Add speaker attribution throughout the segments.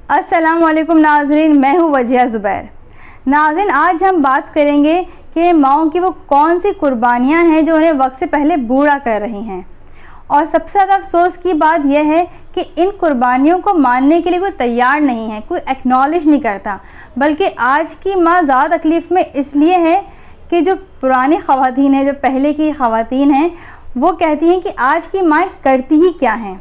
Speaker 1: अस्सलाम वालेकुम नाज़रीन, मैं हूँ वजिया ज़ुबैर। नाज़रीन, आज हम बात करेंगे कि माओं की वो कौन सी कुर्बानियाँ हैं जो उन्हें वक्त से पहले बूढ़ा कर रही हैं। और सबसे ज़्यादा अफसोस की बात यह है कि इन कुर्बानियों को मानने के लिए कोई तैयार नहीं है, कोई एक्नॉलेज नहीं करता। बल्कि आज की माँ ज़्यादा तकलीफ़ में इसलिए है कि जो पुरानी ख़वातीन हैं, जो पहले की ख़वातीन हैं, वो कहती हैं कि आज की माँ करती ही क्या हैं।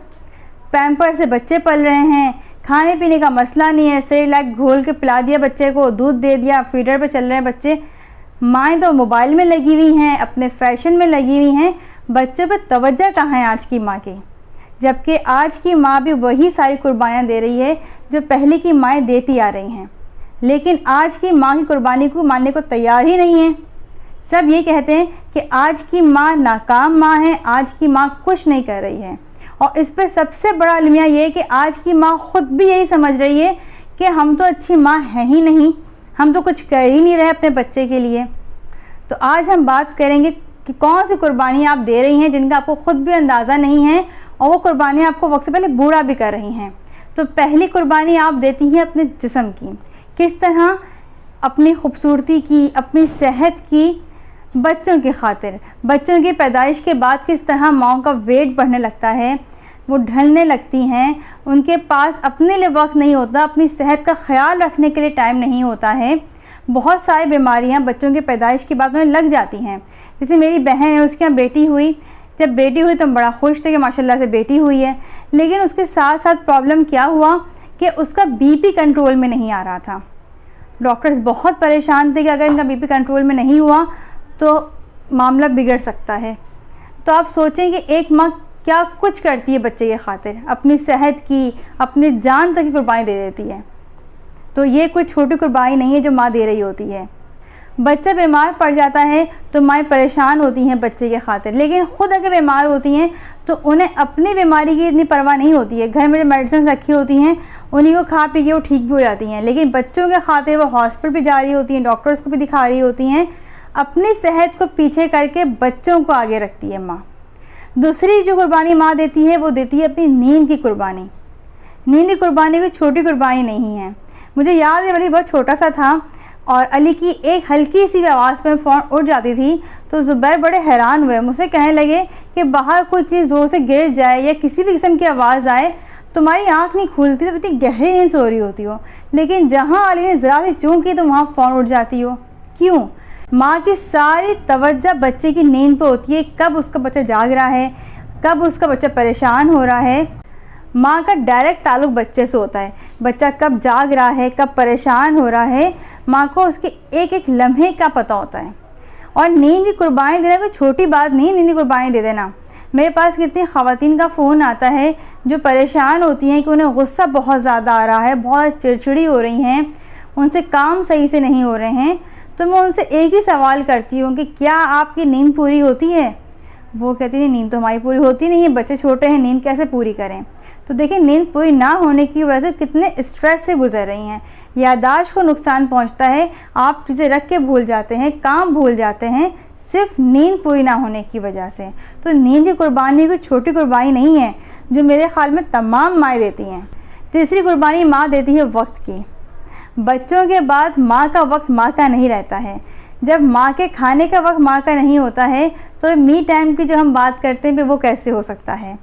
Speaker 1: पैम्पर से बच्चे पल रहे हैं, खाने पीने का मसला नहीं है, सेरेलैक घोल के पिला दिया बच्चे को, दूध दे दिया, फीडर पे चल रहे हैं बच्चे। माएँ तो मोबाइल में लगी हुई हैं, अपने फ़ैशन में लगी हुई हैं, बच्चों पे तवज्जो कहाँ है आज की माँ की। जबकि आज की माँ भी वही सारी कुर्बानियाँ दे रही है जो पहले की माएँ देती आ रही हैं, लेकिन आज की माँ की कुर्बानी को मानने को तैयार ही नहीं है। सब ये कहते हैं कि आज की माँ नाकाम माँ है, आज की माँ कुछ नहीं कर रही है। और इस पर सबसे बड़ा अलमिया ये है कि आज की माँ ख़ुद भी यही समझ रही है कि हम तो अच्छी माँ हैं ही नहीं, हम तो कुछ कर ही नहीं रहे अपने बच्चे के लिए। तो आज हम बात करेंगे कि कौन सी कुर्बानियाँ आप दे रही हैं जिनका आपको ख़ुद भी अंदाज़ा नहीं है, और वो कुर्बानियाँ आपको वक्त से पहले बूढ़ा भी कर रही हैं। तो पहली कुर्बानी आप देती हैं अपने जिस्म की, किस तरह अपनी खूबसूरती की, अपनी सेहत की, बच्चों की खातिर। बच्चों की पैदाइश के बाद किस तरह माँओं का वेट बढ़ने लगता है, वो ढलने लगती हैं, उनके पास अपने लिए वक्त नहीं होता, अपनी सेहत का ख्याल रखने के लिए टाइम नहीं होता है। बहुत सारी बीमारियां बच्चों की पैदाइश के बाद उन्हें लग जाती हैं। जैसे मेरी बहन है, उसके यहाँ बेटी हुई, जब बेटी हुई तो हम बड़ा खुश थे कि माशाल्लाह से बेटी हुई है, लेकिन उसके साथ साथ प्रॉब्लम क्या हुआ कि उसका बीपी कंट्रोल में नहीं आ रहा था। डॉक्टर्स बहुत परेशान थे कि अगर इनका बीपी कंट्रोल में नहीं हुआ तो मामला बिगड़ सकता है। तो आप सोचें कि एक माँ क्या कुछ करती है बच्चे के खातिर, अपनी सेहत की, अपनी जान तक की कुर्बानी दे देती है। तो ये कोई छोटी कुर्बानी नहीं है जो माँ दे रही होती है। बच्चा बीमार पड़ जाता है तो माएँ परेशान होती हैं बच्चे के खातिर, लेकिन ख़ुद अगर बीमार होती हैं तो उन्हें अपनी बीमारी की इतनी परवाह नहीं होती है। घर में जो मेडिसिन रखी होती हैं उन्हीं को खा पी के वो ठीक भी हो जाती हैं, लेकिन बच्चों के खातिर वो हॉस्पिटल भी जा रही होती हैं, डॉक्टर्स को भी दिखा रही होती हैं। अपनी सेहत को पीछे करके बच्चों को आगे रखती है माँ। दूसरी जो कुर्बानी माँ देती है वो देती है अपनी नींद की कुर्बानी। नींद की कुर्बानी कोई छोटी कुर्बानी नहीं है। मुझे याद है अली बहुत छोटा सा था और अली की एक हल्की सी आवाज़ पर फ़ौन उठ जाती थी तो ज़ुबैर बड़े हैरान हुए, मुझसे कहने लगे कि बाहर कोई चीज़ ज़ोर से गिर जाए या किसी भी किस्म की आवाज़ आए, तुम्हारी आँख नहीं खुलती तो इतनी गहरी नींद सो रही होती हो, लेकिन जहाँ अली ने ज़रा सी चूं की तो वहाँ फ़ौन उठ जाती हो। क्यों? माँ की सारी तवज्जो बच्चे की नींद पर होती है, कब उसका बच्चा जाग रहा है, कब उसका बच्चा परेशान हो रहा है। माँ का डायरेक्ट ताल्लुक़ बच्चे से होता है। बच्चा कब जाग रहा है, कब परेशान हो रहा है, माँ को उसके एक एक लम्हे का पता होता है। और नींद की कुर्बानी देना कोई छोटी बात नहीं, नींद की कुर्बानी दे देना। मेरे पास कितनी ख़वातीन का फ़ोन आता है जो परेशान होती हैं कि उन्हें गुस्सा बहुत ज़्यादा आ रहा है, बहुत चिड़चिड़ी हो रही हैं, उनसे काम सही से नहीं हो रहे हैं। तो मैं उनसे एक ही सवाल करती हूँ कि क्या आपकी नींद पूरी होती है? वो कहती है नींद तो हमारी पूरी होती नहीं है, बच्चे छोटे हैं, नींद कैसे पूरी करें। तो देखिए, नींद पूरी ना होने की वजह से कितने स्ट्रेस से गुजर रही हैं। याददाश्त को नुकसान पहुंचता है, आप चीज़ें रख के भूल जाते हैं, काम भूल जाते हैं, सिर्फ नींद पूरी ना होने की वजह से। तो नींद की कुर्बानी कोई छोटी कुर्बानी नहीं है जो मेरे ख्याल में तमाम माएँ देती हैं। तीसरी कुर्बानी माँ देती है वक्त की। बच्चों के बाद माँ का वक्त माँ का नहीं रहता है। जब माँ के खाने का वक्त माँ का नहीं होता है तो मी टाइम की जो हम बात करते हैं वो कैसे हो सकता है।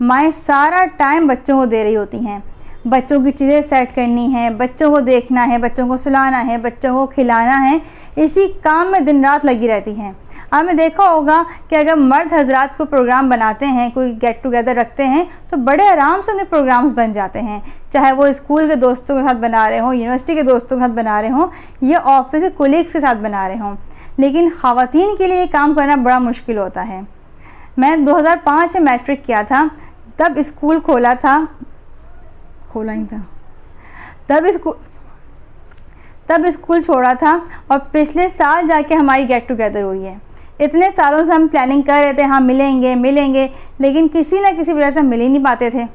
Speaker 1: माएँ सारा टाइम बच्चों को दे रही होती हैं, बच्चों की चीज़ें सेट करनी है, बच्चों को देखना है, बच्चों को सुलाना है, बच्चों को खिलाना है, इसी काम में दिन रात लगी रहती हैं। आपने देखा होगा कि अगर मर्द हजरात को प्रोग्राम बनाते हैं, कोई गेट टुगेदर रखते हैं तो बड़े आराम से उनके प्रोग्राम्स बन जाते हैं, चाहे वो स्कूल के दोस्तों के साथ बना रहे हों, यूनिवर्सिटी के दोस्तों के साथ बना रहे हों या ऑफिस के कोलीग्स के साथ बना रहे हों। लेकिन ख़वातीन के लिए ये काम करना बड़ा मुश्किल होता है। मैं 2005 में मैट्रिक किया था, तब स्कूल खोला ही था, तब स्कूल छोड़ा था और पिछले साल जाके हमारी गेट टुगेदर हुई है। इतने सालों से हम प्लानिंग कर रहे थे, हाँ मिलेंगे, लेकिन किसी ना किसी वजह से मिल ही नहीं पाते थे।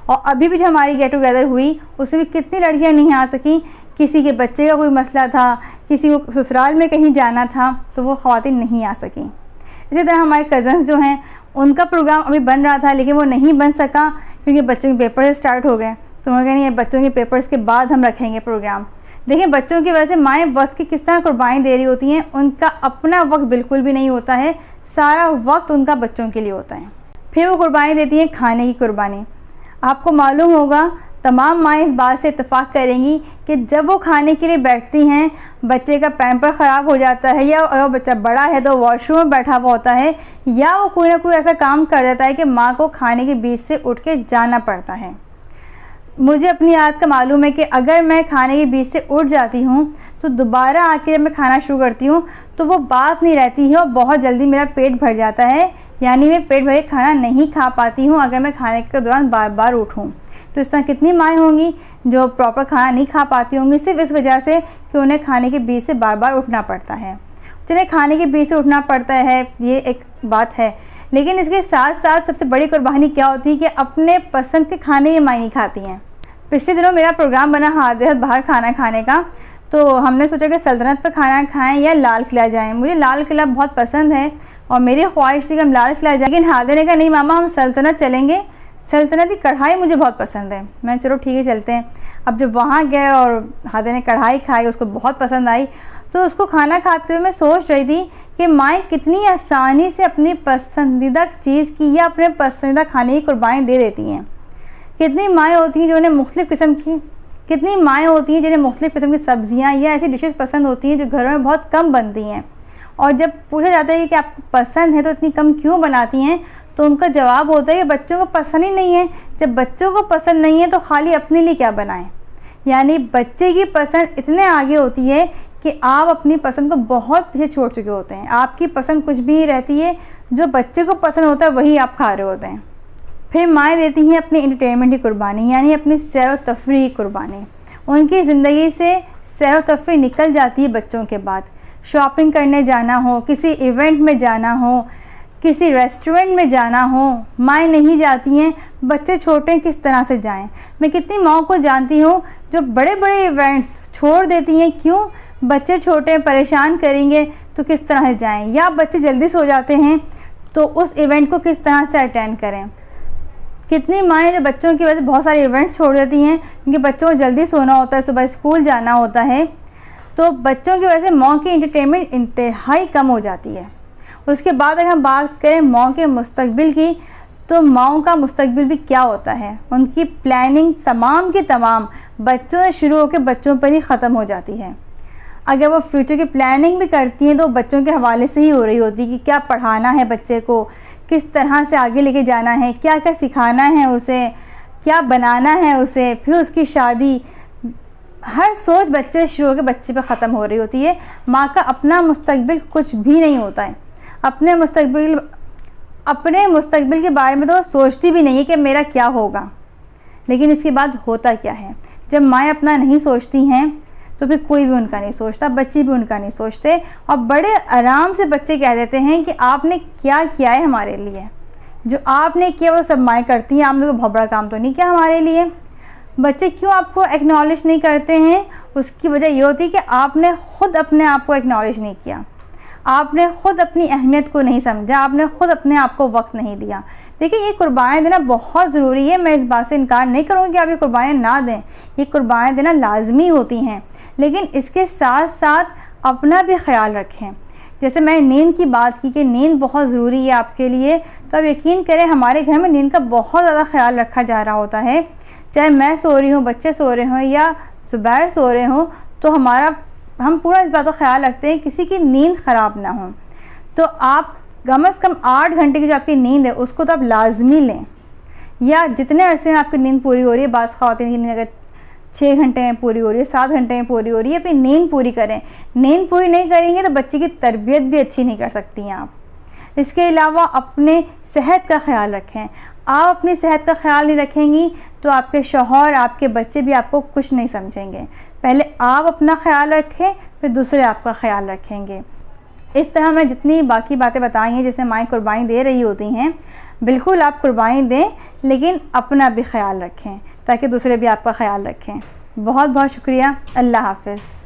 Speaker 1: और अभी भी जो हमारी गेट टुगेदर हुई उसमें भी कितनी लड़कियां नहीं आ सकी, किसी के बच्चे का कोई मसला था, किसी को ससुराल में कहीं जाना था तो वो ख़वातीन नहीं आ सकी। इसी तरह हमारे कज़न्स जो हैं उनका प्रोग्राम अभी बन रहा था लेकिन वो नहीं बन सका क्योंकि बच्चों के पेपर स्टार्ट हो गए। तो उन्होंने कहा नहीं, बच्चों के पेपर्स के बाद हम रखेंगे प्रोग्राम। देखिए, बच्चों की वजह से माएँ वक्त की किस तरह कुर्बानी दे रही होती हैं। उनका अपना वक्त बिल्कुल भी नहीं होता है, सारा वक्त उनका बच्चों के लिए होता है। फिर वो कुर्बानी देती हैं खाने की कुर्बानी। आपको मालूम होगा, तमाम माएँ इस बात से इत्तेफाक करेंगी कि जब वो खाने के लिए बैठती हैं, बच्चे का पैम्पर ख़राब हो जाता है, या अगर बच्चा बड़ा है तो वॉशरूम में बैठा हुआ होता है, या वो कोई ना कोई ऐसा काम कर देता है कि माँ को खाने के बीच से उठ के जाना पड़ता है। मुझे अपनी आदत का मालूम है कि अगर मैं खाने के बीच से उठ जाती हूँ तो दोबारा आके जब मैं खाना शुरू करती हूँ तो वो बात नहीं रहती है और बहुत जल्दी मेरा पेट भर जाता है, यानी मैं पेट भर के खाना नहीं खा पाती हूँ अगर मैं खाने के दौरान बार बार उठूँ। तो इस तरह कितनी माएँ होंगी जो प्रॉपर खाना नहीं खा पाती होंगी सिर्फ इस वजह से कि उन्हें खाने के बीच से बार बार उठना पड़ता है। चलिए, खाने के बीच से उठना पड़ता है, ये एक बात है, लेकिन इसके साथ साथ सबसे बड़ी कुर्बानी क्या होती है कि अपने पसंद के खाने ये माँ नहीं खाती हैं। पिछले दिनों मेरा प्रोग्राम बना हाथ बाहर खाना खाने का, तो हमने सोचा कि सल्तनत पर खाना खाएं या लाल किला जाएं। मुझे लाल किला बहुत पसंद है और मेरी ख्वाहिश थी कि हम लाल किला जाएं, लेकिन हादे ने कहा नहीं मामा, हम सल्तनत चलेंगे, सल्तनत की कढ़ाई मुझे बहुत पसंद है। मैं चलो ठीक है चलते हैं। अब जब वहाँ गए और हादे ने कढ़ाई खाई, उसको बहुत पसंद आई, तो उसको खाना खाते हुए मैं सोच रही थी कि माएँ कितनी आसानी से अपनी पसंदीदा चीज़ की या अपने पसंदीदा खाने की कुर्बानी दे देती हैं। कितनी माएँ होती हैं जो उन्हें मुख्तलिफ़ किस्म की कितनी माएँ होती हैं जिन्हें मुख्तलिफ़ किस्म की सब्ज़ियाँ या ऐसी डिशेस पसंद होती हैं जो घरों में बहुत कम बनती हैं, और जब पूछा जाता है कि आपको पसंद है तो इतनी कम क्यों बनाती हैं, तो उनका जवाब होता है कि बच्चों को पसंद ही नहीं है। जब बच्चों को पसंद नहीं है तो खाली अपने लिए क्या बनाएं। यानी बच्चे की पसंद इतने आगे होती है कि आप अपनी पसंद को बहुत पीछे छोड़ चुके होते हैं। आपकी पसंद कुछ भी रहती है, जो बच्चे को पसंद होता है वही आप खा रहे होते हैं। फिर माएँ देती हैं अपनी एंटरटेनमेंट की कुर्बानी, यानी अपनी सैर व तफरीह की कुर्बानी। उनकी ज़िंदगी से सैर व तफरीह निकल जाती है बच्चों के बाद। शॉपिंग करने जाना हो, किसी इवेंट में जाना हो, किसी रेस्टोरेंट में जाना हो, माएँ नहीं जाती हैं। बच्चे छोटे किस तरह से जाएं। मैं कितनी माँओं को जानती हूँ जो बड़े बड़े इवेंट्स छोड़ देती हैं। क्यों? बच्चे छोटे परेशान करेंगे तो किस तरह से जाएं, या बच्चे जल्दी सो जाते हैं तो उस इवेंट को किस तरह से अटेंड करें। कितनी माएँ जो बच्चों की वजह से बहुत सारे इवेंट्स छोड़ देती हैं क्योंकि बच्चों को जल्दी सोना होता है, सुबह स्कूल जाना होता है, तो बच्चों की वजह से माँ की एंटरटेनमेंट इंतहाई कम हो जाती है। उसके बाद अगर हम बात करें माँ के मुस्तकबिल की, तो माँओं का मुस्तकबिल भी क्या होता है। उनकी प्लानिंग तमाम की तमाम बच्चों से शुरू होकर बच्चों पर ही ख़त्म हो जाती है। अगर वो फ्यूचर की प्लानिंग भी करती हैं तो बच्चों के हवाले से ही हो रही होती है कि क्या पढ़ाना है बच्चे को, किस तरह से आगे लेके जाना है, क्या क्या सिखाना है उसे, क्या बनाना है उसे, फिर उसकी शादी। हर सोच बच्चे से शुरू होकर बच्चे पे ख़त्म हो रही होती है। माँ का अपना मुस्तकबिल कुछ भी नहीं होता है। अपने मुस्तकबिल के बारे में तो सोचती भी नहीं है कि मेरा क्या होगा। लेकिन इसके बाद होता क्या है, जब माएँ अपना नहीं सोचती हैं तो फिर कोई भी उनका नहीं सोचता, बच्चे भी उनका नहीं सोचते, और बड़े आराम से बच्चे कह देते हैं कि आपने क्या किया है हमारे लिए। जो आपने किया वो सब माएँ करती हैं, आपने कोई बहुत बड़ा काम तो नहीं किया हमारे लिए। बच्चे क्यों आपको एक्नॉलेज नहीं करते हैं? उसकी वजह ये होती है कि आपने ख़ुद अपने आप को एक्नॉलेज नहीं किया, आपने ख़ुद अपनी अहमियत को नहीं समझा, आपने ख़ुद अपने आप को वक्त नहीं दिया। देखिए, ये कुर्बानियाँ देना बहुत ज़रूरी है। मैं इस बात से इनकार नहीं करूँगी कि आप ये कुर्बानियाँ ना दें, ये कुर्बानियाँ देना लाजमी होती हैं, लेकिन इसके साथ साथ अपना भी ख्याल रखें। जैसे मैं नींद की बात की कि नींद बहुत ज़रूरी है आपके लिए, तो आप यकीन करें हमारे घर में नींद का बहुत ज़्यादा ख्याल रखा जा रहा होता है। चाहे मैं सो रही हूँ, बच्चे सो रहे हों या ज़ुबैर सो रहे हों, तो हम पूरा इस बात का ख्याल रखते हैं किसी की नींद ख़राब ना हो। तो आप कम से कम 8 घंटे की जो आपकी नींद है उसको तो आप लाजमी लें, या जितने अरसे में आपकी नींद पूरी हो रही है। बास ख़वातीन की नींद अगर 6 घंटे में पूरी हो रही है, 7 घंटे में पूरी हो रही है, अपनी नींद पूरी करें। नींद पूरी नहीं करेंगे तो बच्चे की तरबियत भी अच्छी नहीं कर सकती हैं आप। इसके अलावा अपने सेहत का ख्याल रखें। आप अपनी सेहत का ख्याल नहीं रखेंगी तो आपके शौहर, आपके बच्चे भी आपको कुछ नहीं समझेंगे। पहले आप अपना ख्याल रखें, फिर दूसरे आपका ख्याल रखेंगे। इस तरह मैं जितनी बाकी बातें बताई हैं जैसे माएँ कुर्बानी दे रही होती हैं, बिल्कुल आप कुर्बानी दें, लेकिन अपना भी ख्याल रखें ताकि दूसरे भी आपका ख्याल रखें। बहुत बहुत शुक्रिया। अल्लाह हाफ़िज़।